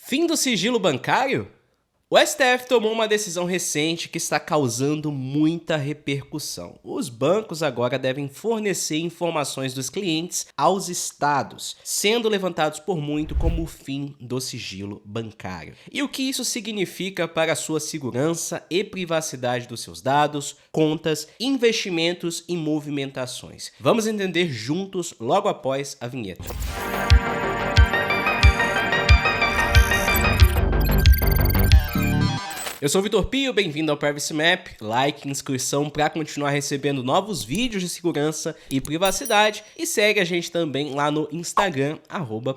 Fim do sigilo bancário? O STF tomou uma decisão recente que está causando muita repercussão. Os bancos agora devem fornecer informações dos clientes aos estados, sendo levantados por muito como o fim do sigilo bancário. E o que isso significa para a sua segurança e privacidade dos seus dados, contas, investimentos e movimentações. Vamos entender juntos logo após a vinheta. Eu sou o Vitor Pio, bem-vindo ao Privacy Map, like, inscrição para continuar recebendo novos vídeos de segurança e privacidade e segue a gente também lá no Instagram,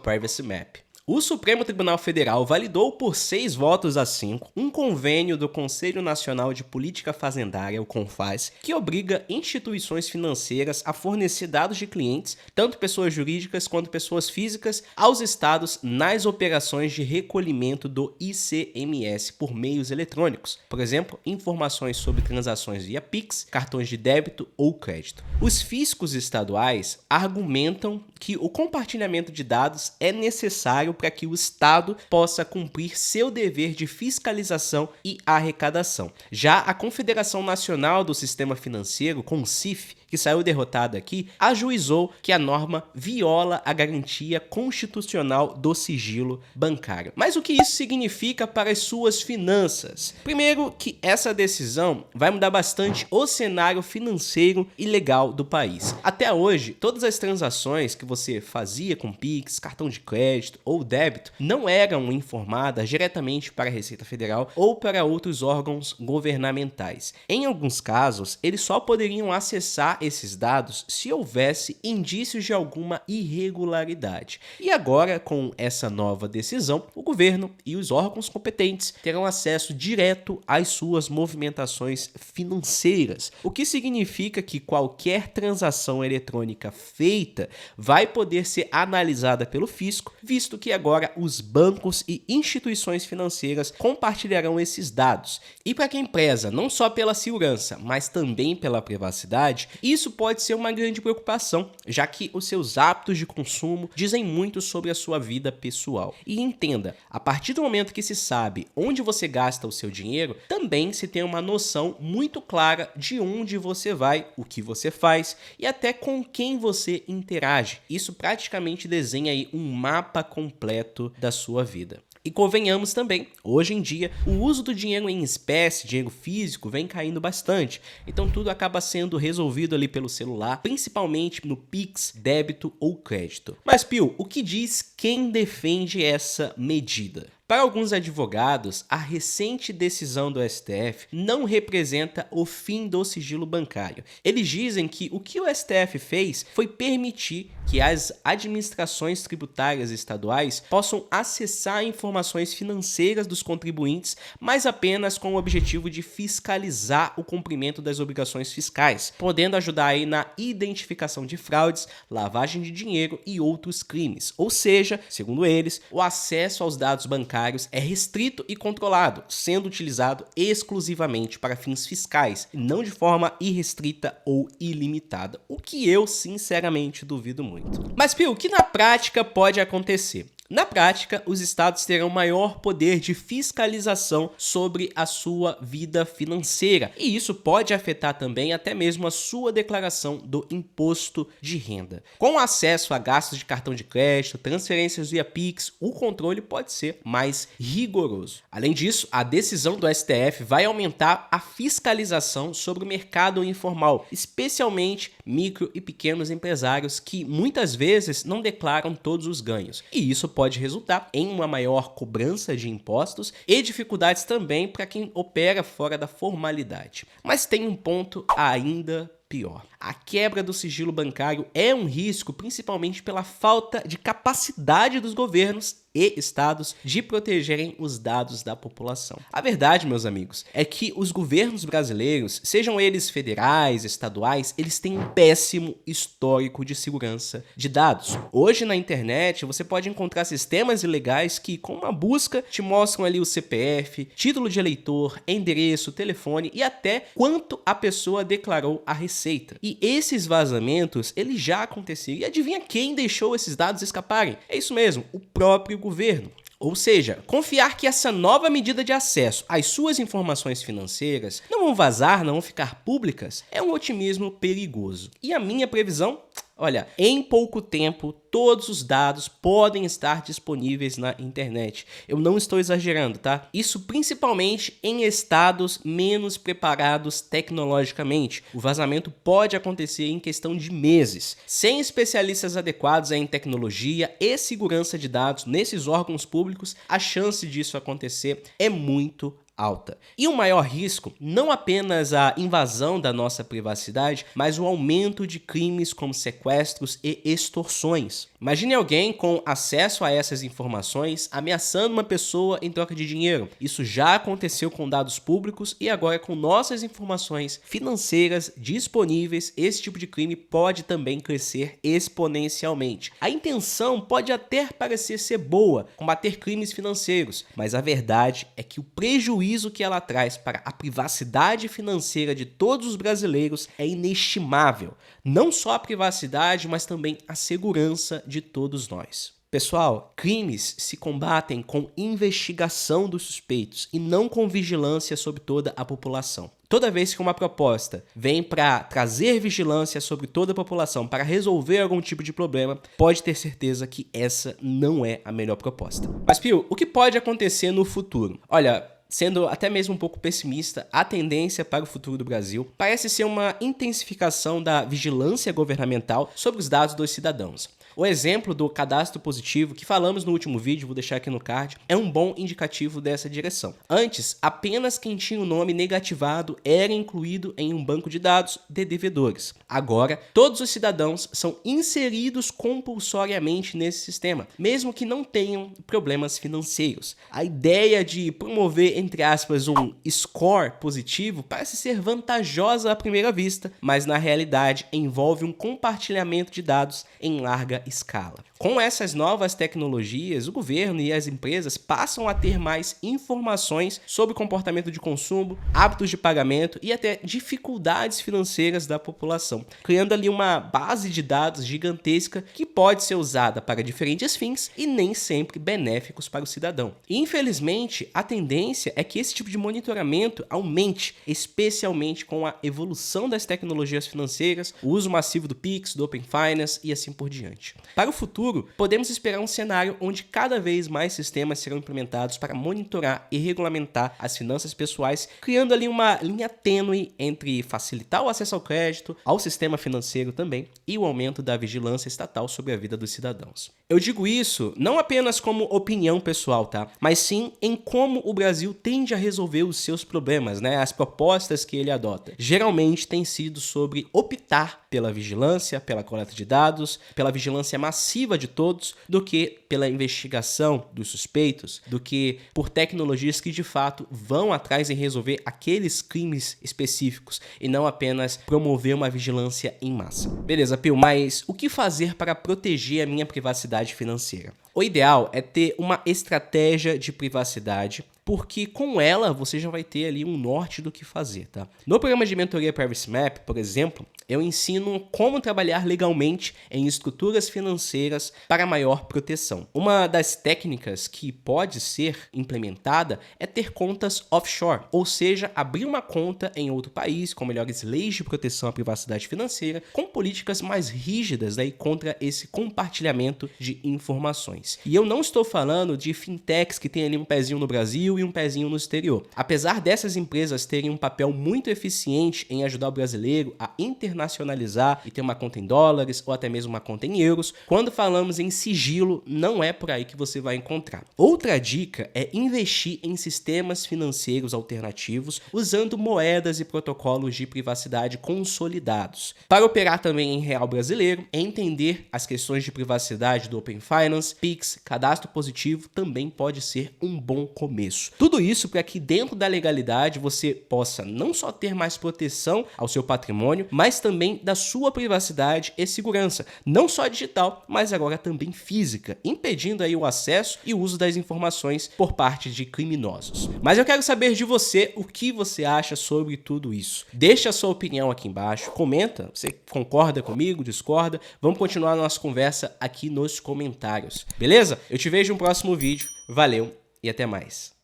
@PrivacyMap. O Supremo Tribunal Federal validou por 6 votos a 5 um convênio do Conselho Nacional de Política Fazendária, o CONFAS, que obriga instituições financeiras a fornecer dados de clientes, tanto pessoas jurídicas quanto pessoas físicas, aos estados nas operações de recolhimento do ICMS por meios eletrônicos, por exemplo, informações sobre transações via Pix, cartões de débito ou crédito. Os fiscos estaduais argumentam que o compartilhamento de dados é necessário para que o Estado possa cumprir seu dever de fiscalização e arrecadação. Já a Confederação Nacional do Sistema Financeiro, CONSIF, que saiu derrotada aqui, ajuizou que a norma viola a garantia constitucional do sigilo bancário. Mas o que isso significa para as suas finanças? Primeiro, que essa decisão vai mudar bastante o cenário financeiro e legal do país. Até hoje, todas as transações que você fazia com Pix, cartão de crédito ou débito não eram informadas diretamente para a Receita Federal ou para outros órgãos governamentais. Em alguns casos, eles só poderiam acessar esses dados se houvesse indícios de alguma irregularidade. E agora, com essa nova decisão, o governo e os órgãos competentes terão acesso direto às suas movimentações financeiras, o que significa que qualquer transação eletrônica feita vai poder ser analisada pelo fisco, visto que agora os bancos e instituições financeiras compartilharão esses dados. E para quem preza não só pela segurança, mas também pela privacidade, isso pode ser uma grande preocupação, já que os seus hábitos de consumo dizem muito sobre a sua vida pessoal. E entenda, a partir do momento que se sabe onde você gasta o seu dinheiro, também se tem uma noção muito clara de onde você vai, o que você faz e até com quem você interage. Isso praticamente desenha aí um mapa completo da sua vida. E convenhamos também, hoje em dia, o uso do dinheiro em espécie, dinheiro físico, vem caindo bastante. Então tudo acaba sendo resolvido ali pelo celular, principalmente no Pix, débito ou crédito. Mas Pio, o que diz quem defende essa medida? Para alguns advogados, a recente decisão do STF não representa o fim do sigilo bancário. Eles dizem que o que o STF fez foi permitir que as administrações tributárias estaduais possam acessar informações financeiras dos contribuintes, mas apenas com o objetivo de fiscalizar o cumprimento das obrigações fiscais, podendo ajudar aí na identificação de fraudes, lavagem de dinheiro e outros crimes. Ou seja, segundo eles, o acesso aos dados bancários é restrito e controlado, sendo utilizado exclusivamente para fins fiscais, e não de forma irrestrita ou ilimitada, o que eu sinceramente duvido muito. Mas Pio, o que na prática pode acontecer? Na prática, os estados terão maior poder de fiscalização sobre a sua vida financeira, e isso pode afetar também até mesmo a sua declaração do imposto de renda. Com acesso a gastos de cartão de crédito, transferências via Pix, o controle pode ser mais rigoroso. Além disso, a decisão do STF vai aumentar a fiscalização sobre o mercado informal, especialmente micro e pequenos empresários que muitas vezes não declaram todos os ganhos, e isso pode resultar em uma maior cobrança de impostos e dificuldades também para quem opera fora da formalidade. Mas tem um ponto ainda pior. A quebra do sigilo bancário é um risco, principalmente pela falta de capacidade dos governos e estados de protegerem os dados da população. A verdade, meus amigos, é que os governos brasileiros, sejam eles federais, estaduais, eles têm um péssimo histórico de segurança de dados. Hoje na internet você pode encontrar sistemas ilegais que, com uma busca, te mostram ali o CPF, título de eleitor, endereço, telefone e até quanto a pessoa declarou a receita. E esses vazamentos, eles já aconteceram. E adivinha quem deixou esses dados escaparem? É isso mesmo, o próprio governo. Ou seja, confiar que essa nova medida de acesso às suas informações financeiras não vão vazar, não vão ficar públicas, é um otimismo perigoso. E a minha previsão? Olha, em pouco tempo, todos os dados podem estar disponíveis na internet. Eu não estou exagerando, tá? Isso principalmente em estados menos preparados tecnologicamente. O vazamento pode acontecer em questão de meses. Sem especialistas adequados em tecnologia e segurança de dados nesses órgãos públicos, a chance disso acontecer é muito alta. E o maior risco, não apenas a invasão da nossa privacidade, mas o aumento de crimes como sequestros e extorsões. Imagine alguém com acesso a essas informações ameaçando uma pessoa em troca de dinheiro. Isso já aconteceu com dados públicos e agora com nossas informações financeiras disponíveis, esse tipo de crime pode também crescer exponencialmente. A intenção pode até parecer ser boa, combater crimes financeiros, mas a verdade é que o prejuízo que ela traz para a privacidade financeira de todos os brasileiros é inestimável. Não só a privacidade, mas também a segurança de todos nós. Pessoal, crimes se combatem com investigação dos suspeitos e não com vigilância sobre toda a população. Toda vez que uma proposta vem para trazer vigilância sobre toda a população para resolver algum tipo de problema, pode ter certeza que essa não é a melhor proposta. Mas, Pio, o que pode acontecer no futuro? Olha, sendo até mesmo um pouco pessimista, a tendência para o futuro do Brasil parece ser uma intensificação da vigilância governamental sobre os dados dos cidadãos. O exemplo do cadastro positivo que falamos no último vídeo, vou deixar aqui no card, é um bom indicativo dessa direção. Antes, apenas quem tinha o nome negativado era incluído em um banco de dados de devedores. Agora, todos os cidadãos são inseridos compulsoriamente nesse sistema, mesmo que não tenham problemas financeiros. A ideia de promover, entre aspas, um score positivo parece ser vantajosa à primeira vista, mas na realidade envolve um compartilhamento de dados em larga escala. Com essas novas tecnologias, o governo e as empresas passam a ter mais informações sobre o comportamento de consumo, hábitos de pagamento e até dificuldades financeiras da população, criando ali uma base de dados gigantesca que pode ser usada para diferentes fins e nem sempre benéficos para o cidadão. E, infelizmente, a tendência é que esse tipo de monitoramento aumente, especialmente com a evolução das tecnologias financeiras, o uso massivo do Pix, do Open Finance e assim por diante. Para o futuro, podemos esperar um cenário onde cada vez mais sistemas serão implementados para monitorar e regulamentar as finanças pessoais, criando ali uma linha tênue entre facilitar o acesso ao crédito, ao sistema financeiro também, e o aumento da vigilância estatal sobre a vida dos cidadãos. Eu digo isso não apenas como opinião pessoal, tá? Mas sim em como o Brasil tende a resolver os seus problemas, né? As propostas que ele adota. Geralmente tem sido sobre optar pela vigilância, pela coleta de dados, pela vigilância massiva de todos, do que pela investigação dos suspeitos, do que por tecnologias que de fato vão atrás em resolver aqueles crimes específicos e não apenas promover uma vigilância em massa. Beleza, Pio, mas o que fazer para proteger a minha privacidade financeira? O ideal é ter uma estratégia de privacidade, porque com ela você já vai ter ali um norte do que fazer, tá? No programa de mentoria Privacy Map, por exemplo, eu ensino como trabalhar legalmente em estruturas financeiras para maior proteção. Uma das técnicas que pode ser implementada é ter contas offshore, ou seja, abrir uma conta em outro país com melhores leis de proteção à privacidade financeira, com políticas mais rígidas aí contra esse compartilhamento de informações. E eu não estou falando de fintechs que tem ali um pezinho no Brasil e um pezinho no exterior. Apesar dessas empresas terem um papel muito eficiente em ajudar o brasileiro a internacionalizar e ter uma conta em dólares ou até mesmo uma conta em euros, quando falamos em sigilo, não é por aí que você vai encontrar. Outra dica é investir em sistemas financeiros alternativos usando moedas e protocolos de privacidade consolidados. Para operar também em real brasileiro, entender as questões de privacidade do Open Finance, Pix, cadastro positivo também pode ser um bom começo. Tudo isso para que dentro da legalidade você possa não só ter mais proteção ao seu patrimônio, mas também da sua privacidade e segurança, não só digital, mas agora também física, impedindo aí o acesso e o uso das informações por parte de criminosos. Mas eu quero saber de você o que você acha sobre tudo isso. Deixa a sua opinião aqui embaixo, comenta, você concorda comigo, discorda? Vamos continuar a nossa conversa aqui nos comentários. beleza? Eu te vejo no próximo vídeo, valeu e até mais.